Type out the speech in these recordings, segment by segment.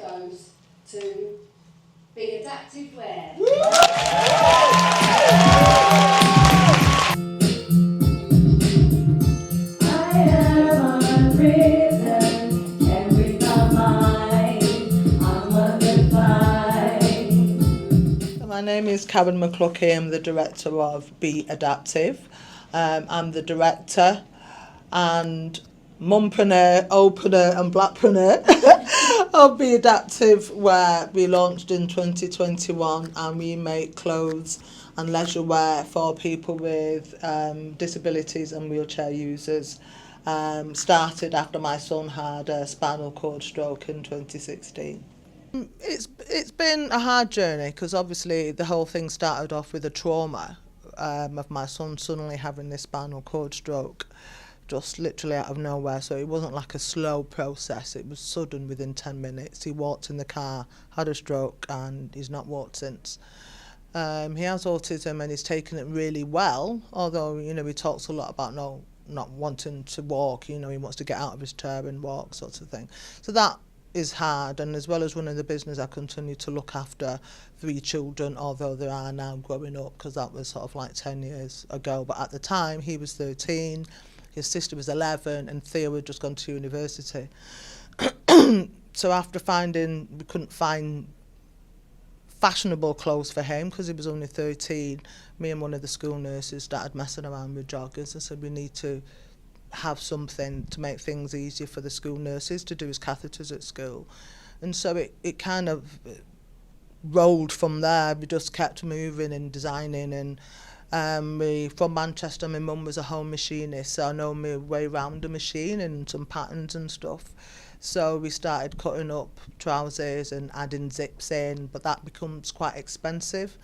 goes to Bealies Adaptive wear. My name is Caron McKluckie. I'm the director of Bealies Adaptive. I'm the director and Mompreneur, opener and blackpreneur of Bealies Adaptive, where we launched in 2021, and we make clothes and leisure wear for people with disabilities and wheelchair users. Started after my son had a spinal cord stroke in 2016. It's been a hard journey because obviously the whole thing started off with a trauma of my son suddenly having this spinal cord stroke, just literally out of nowhere. So it wasn't like a slow process, it was sudden. Within 10 minutes he walked in the car, had a stroke, and he's not walked since. He has autism and he's taken it really well, although, you know, he talks a lot about not wanting to walk. You know, he wants to get out of his chair and walk, sort of thing. So that is hard, and as well as running the business, I continue to look after 3 children, although they are now growing up, because that was sort of like 10 years ago. But at the time, he was 13, his sister was 11, and Theo had just gone to university. So after we couldn't find fashionable clothes for him because he was only 13, me and one of the school nurses started messing around with joggers and said we need to have something to make things easier for the school nurses to do his catheters at school. And so it kind of rolled from there. We just kept moving and designing, and from Manchester, my mum was a home machinist, so I know my way around a machine and some patterns and stuff. So we started cutting up trousers and adding zips in, but that becomes quite expensive.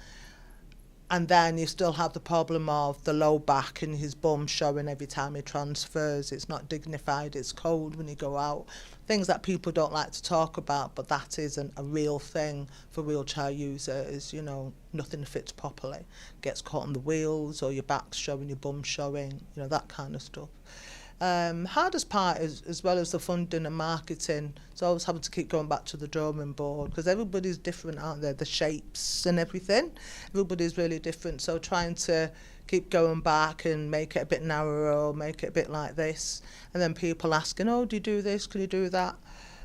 And then you still have the problem of the low back and his bum showing every time he transfers. It's not dignified, it's cold when you go out. Things that people don't like to talk about, but that isn't a real thing for wheelchair users. You know, nothing fits properly. Gets caught on the wheels, or your back's showing, your bum showing, you know, that kind of stuff. Hardest part is, as well as the funding and marketing, so I was having to keep going back to the drawing board because everybody's different, aren't they? The shapes and everything, everybody's really different. So trying to keep going back and make it a bit narrower, make it a bit like this, and then people asking, oh, do you do this, can you do that?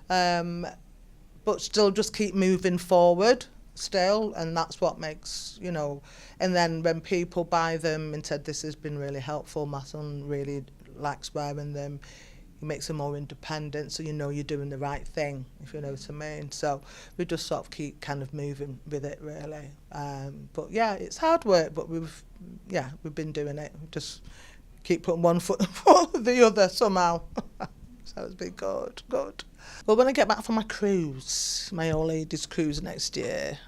But still just keep moving forward still, and that's what makes, you know. And then when people buy them and said this has been really helpful, my son really likes wearing them, he makes them more independent, so you know you're doing the right thing, if you know what I mean. So we just sort of keep kind of moving with it, really. But yeah, it's hard work, but we've been doing it. We just keep putting one foot in front of the other somehow. So it's been good. Well, when I get back from my cruise, my old ladies cruise next year,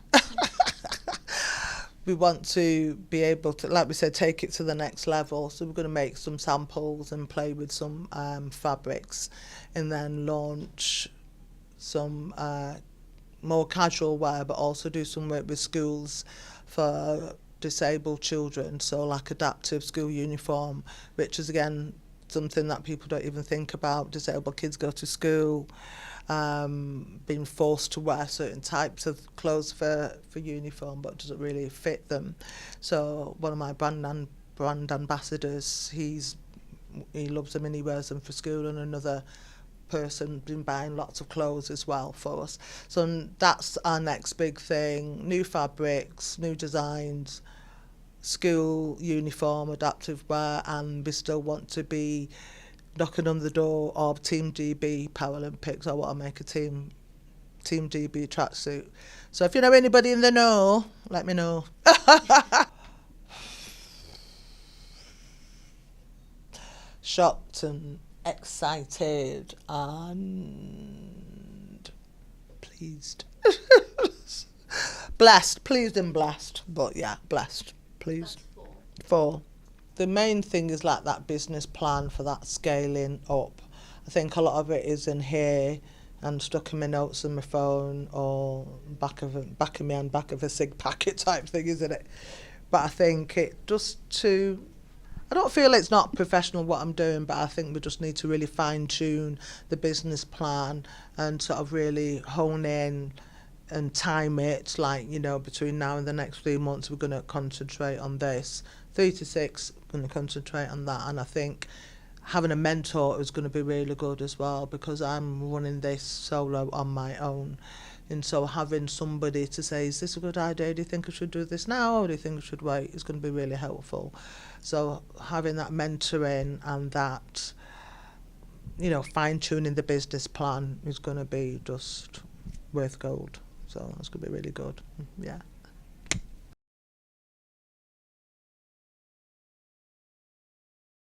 we want to be able to, like we said, take it to the next level. So we're going to make some samples and play with some fabrics, and then launch some more casual wear, but also do some work with schools for disabled children. So like adaptive school uniform, which is again something that people don't even think about. Disabled kids go to school, being forced to wear certain types of clothes for uniform, but doesn't really fit them. So one of my brand ambassadors, he loves them and he wears them for school, and another person been buying lots of clothes as well for us. So that's our next big thing: new fabrics, new designs, school uniform, adaptive wear, and we still want to be knocking on the door of Team GB Paralympics. I want to make a Team GB tracksuit. So if you know anybody in the know, let me know. Shocked and excited and pleased. Blessed, pleased and blessed. But yeah, blessed, pleased. 4. The main thing is like that business plan for that scaling up. I think a lot of it is in here and stuck in my notes on my phone, or back of my hand, back of a cig packet type thing, isn't it? But I think it just to I don't feel it's not professional what I'm doing, but I think we just need to really fine tune the business plan and sort of really hone in and time it, like, you know, between now and the next 3 months we're going to concentrate on this. 3 to 6, we're going to concentrate on that. And I think having a mentor is going to be really good as well, because I'm running this solo on my own. And so having somebody to say, is this a good idea? Do you think I should do this now, or do you think I should wait? Is going to be really helpful. So having that mentoring and that, you know, fine-tuning the business plan is going to be just worth gold. So it's going to be really good. Yeah.